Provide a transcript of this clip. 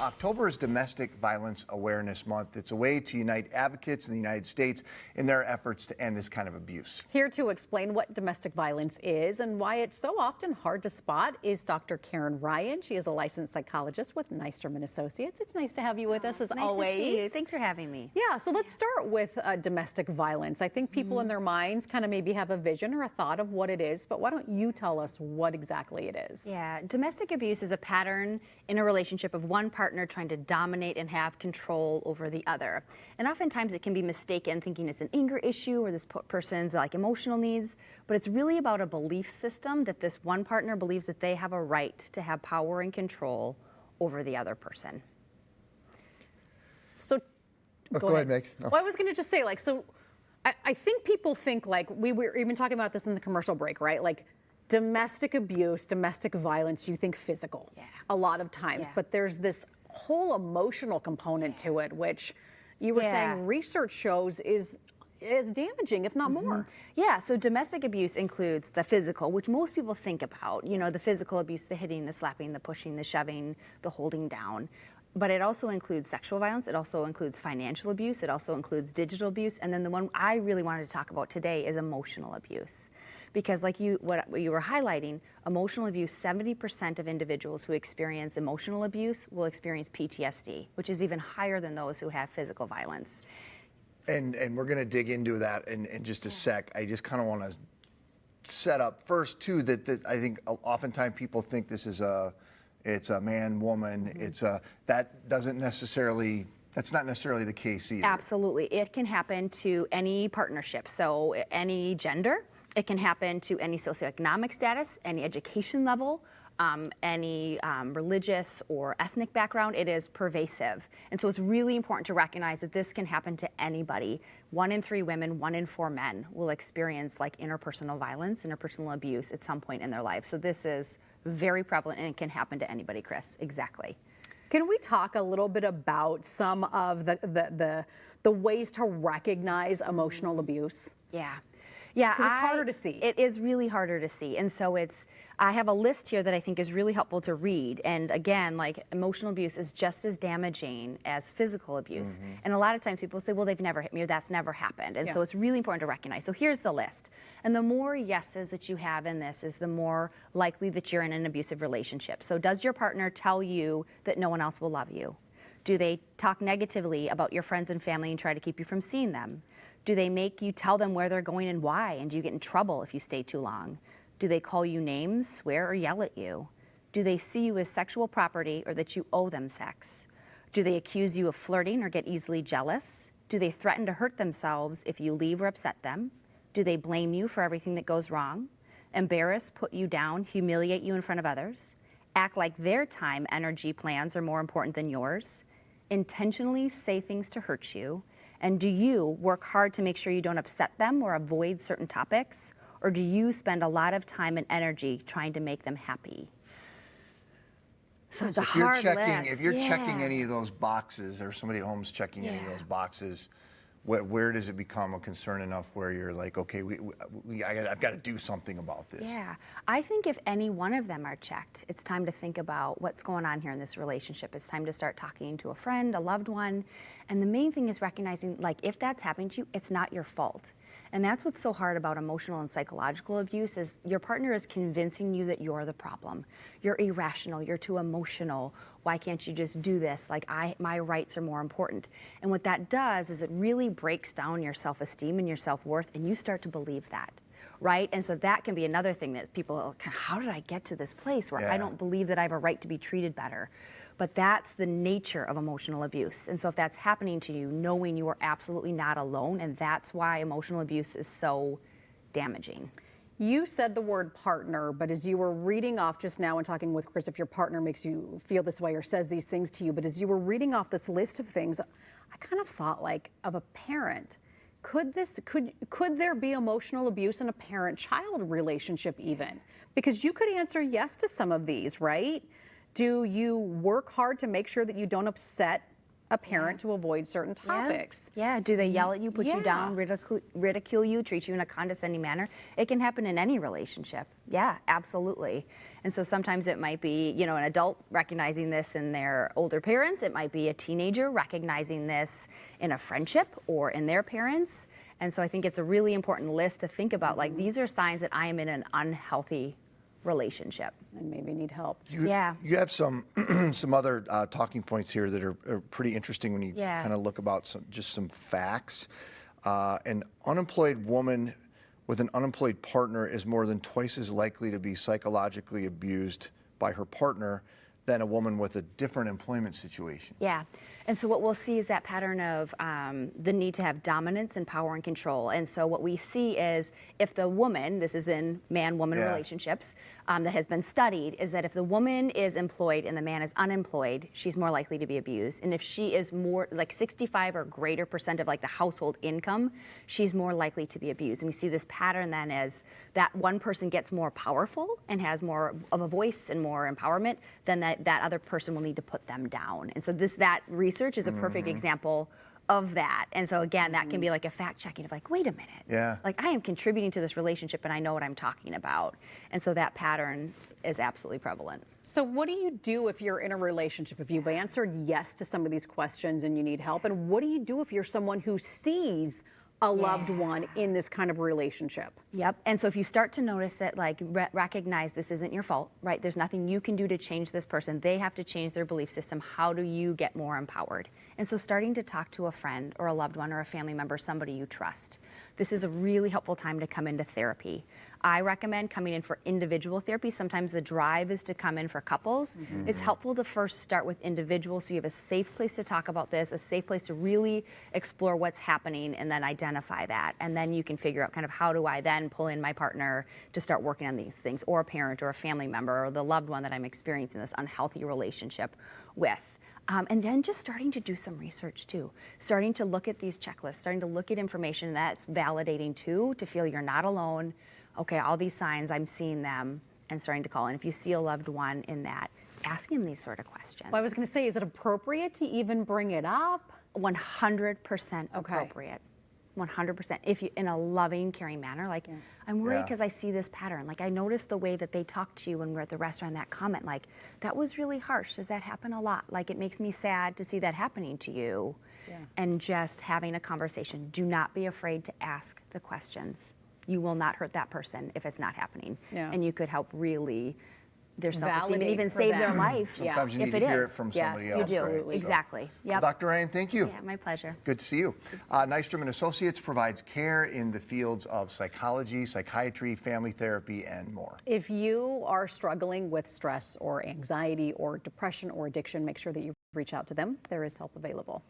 October is Domestic Violence Awareness Month. It's a way to unite advocates in the United States in their efforts to end this kind of abuse. Here to explain what domestic violence is and why it's so often hard to spot is Dr. Karen Ryan. She is a licensed psychologist with Nystrom and Associates. It's nice to have you with us as always. Nice to see you. Thanks for having me. Yeah, so let's start with domestic violence. I think people in their minds kind of maybe have a vision or a thought of what it is, but why don't you tell us what exactly it is? Yeah, domestic abuse is a pattern in a relationship of one partner trying to dominate and have control over the other. And oftentimes it can be mistaken thinking it's an anger issue or this person's like emotional needs, but it's really about a belief system that this one partner believes that they have a right to have power and control over the other person. So Go ahead, Meg. No. Well, I was going to just say, like, so I think people think, like, we were even talking about this in the commercial break, right? Like, domestic abuse, domestic violence, you think physical a lot of times, but there's this whole emotional component to it, which you were saying research shows is damaging, if not more. Yeah, so domestic abuse includes the physical, which most people think about, you know, the physical abuse, the hitting, the slapping, the pushing, the shoving, the holding down. But it also includes sexual violence, it also includes financial abuse, it also includes digital abuse, and then the one I really wanted to talk about today is emotional abuse. Because like what you were highlighting, emotional abuse, 70% of individuals who experience emotional abuse will experience PTSD, which is even higher than those who have physical violence. And we're going to dig into that in just a sec. I just kind of want to set up first, too, that I think oftentimes people think this is it's a man, woman. It's that's not necessarily the case either. Absolutely. It can happen to any partnership, so any gender. It can happen to any socioeconomic status, any education level, any religious or ethnic background. It is pervasive. And so it's really important to recognize that this can happen to anybody. 1 in 3 women, 1 in 4 men will experience like interpersonal violence, interpersonal abuse at some point in their life. So this is very prevalent and it can happen to anybody, Chris. Exactly. Can we talk a little bit about some of the ways to recognize emotional abuse? Yeah. Yeah, because it's harder to see. It is really harder to see. And so I have a list here that I think is really helpful to read. And again, like emotional abuse is just as damaging as physical abuse. And a lot of times people say, well, they've never hit me or that's never happened. And so it's really important to recognize. So here's the list. And the more yeses that you have in this is the more likely that you're in an abusive relationship. So does your partner tell you that no one else will love you? Do they talk negatively about your friends and family and try to keep you from seeing them? Do they make you tell them where they're going and why, and do you get in trouble if you stay too long? Do they call you names, swear, or yell at you? Do they see you as sexual property or that you owe them sex? Do they accuse you of flirting or get easily jealous? Do they threaten to hurt themselves if you leave or upset them? Do they blame you for everything that goes wrong? Embarrass, put you down, humiliate you in front of others? Act like their time, energy, plans are more important than yours? Intentionally say things to hurt you? And do you work hard to make sure you don't upset them or avoid certain topics? Or do you spend a lot of time and energy trying to make them happy? So it's a hard list. If you're checking any of those boxes, or somebody at home's checking any of those boxes, where does it become a concern enough where you're like, okay, I've got to do something about this? Yeah, I think if any one of them are checked, it's time to think about what's going on here in this relationship. It's time to start talking to a friend, a loved one. And the main thing is recognizing, like, if that's happening to you, it's not your fault. And that's what's so hard about emotional and psychological abuse is your partner is convincing you that you're the problem. You're irrational, you're too emotional. Why can't you just do this? Like, my rights are more important. And what that does is it really breaks down your self-esteem and your self-worth, and you start to believe that, right? And so that can be another thing that people are, how did I get to this place where I don't believe that I have a right to be treated better? But that's the nature of emotional abuse. And so if that's happening to you, knowing you are absolutely not alone, and that's why emotional abuse is so damaging. You said the word partner, but as you were reading off just now and talking with Chris, if your partner makes you feel this way or says these things to you, but as you were reading off this list of things, I kind of thought like of a parent. Could there be emotional abuse in a parent-child relationship even? Because you could answer yes to some of these, right? Do you work hard to make sure that you don't upset a parent to avoid certain topics. Yeah. Do they yell at you, put you Yeah. down, ridicule you, treat you in a condescending manner? It can happen in any relationship. Yeah, absolutely. And so sometimes it might be, you know, an adult recognizing this in their older parents. It might be a teenager recognizing this in a friendship or in their parents. And so I think it's a really important list to think about. Like, these are signs that I am in an unhealthy relationship. And maybe need help. Yeah. You have some some other talking points here that are pretty interesting when you Yeah. kind of look about some facts. An unemployed woman with an unemployed partner is more than twice as likely to be psychologically abused by her partner than a woman with a different employment situation. Yeah. And so what we'll see is that pattern of the need to have dominance and power and control. And so what we see is if the woman, this is in man-woman Yeah. relationships, that has been studied, is that if the woman is employed and the man is unemployed, she's more likely to be abused. And if she is more like 65 or greater percent of like the household income, she's more likely to be abused. And we see this pattern then as that one person gets more powerful and has more of a voice and more empowerment, then that other person will need to put them down. And so that research is a perfect example of that. And so again, that can be like a fact checking of like, wait a minute. Yeah. Like, I am contributing to this relationship and I know what I'm talking about. And so that pattern is absolutely prevalent. So what do you do if you're in a relationship, if you've answered yes to some of these questions and you need help? And what do you do if you're someone who sees a loved one in this kind of relationship? Yep. And so if you start to notice that, like, recognize this isn't your fault, right? There's nothing you can do to change this person. They have to change their belief system. How do you get more empowered? And so starting to talk to a friend or a loved one or a family member, somebody you trust. This is a really helpful time to come into therapy. I recommend coming in for individual therapy. Sometimes the drive is to come in for couples. It's helpful to first start with individuals so you have a safe place to talk about this, a safe place to really explore what's happening and then identify that. And then you can figure out kind of how do I then pull in my partner to start working on these things, or a parent or a family member or the loved one that I'm experiencing this unhealthy relationship with. And then just starting to do some research too, starting to look at these checklists, starting to look at information that's validating too, to feel you're not alone. Okay, all these signs, I'm seeing them, and starting to call. And if you see a loved one in that, ask him these sort of questions. Well, I was going to say, is it appropriate to even bring it up? 100% appropriate. 100%. If you, in a loving, caring manner, like, I'm worried Yeah. because I see this pattern. Like, I noticed the way that they talked to you when we were at the restaurant, that comment, like, that was really harsh. Does that happen a lot? Like, it makes me sad to see that happening to you. Yeah. And just having a conversation. Do not be afraid to ask the questions. You will not hurt that person if it's not happening. Yeah. And you could help really their self-esteem and Validate even for save their them. life. Yeah. Sometimes you if need to it hear is. it from Yes, somebody you else. You do. right? So- Exactly. Yep. Well, Dr. Ryan, thank you. Yeah, my pleasure. Good to see you. Nystrom and Associates provides care in the fields of psychology, psychiatry, family therapy, and more. If you are struggling with stress or anxiety or depression or addiction, make sure that you reach out to them. There is help available.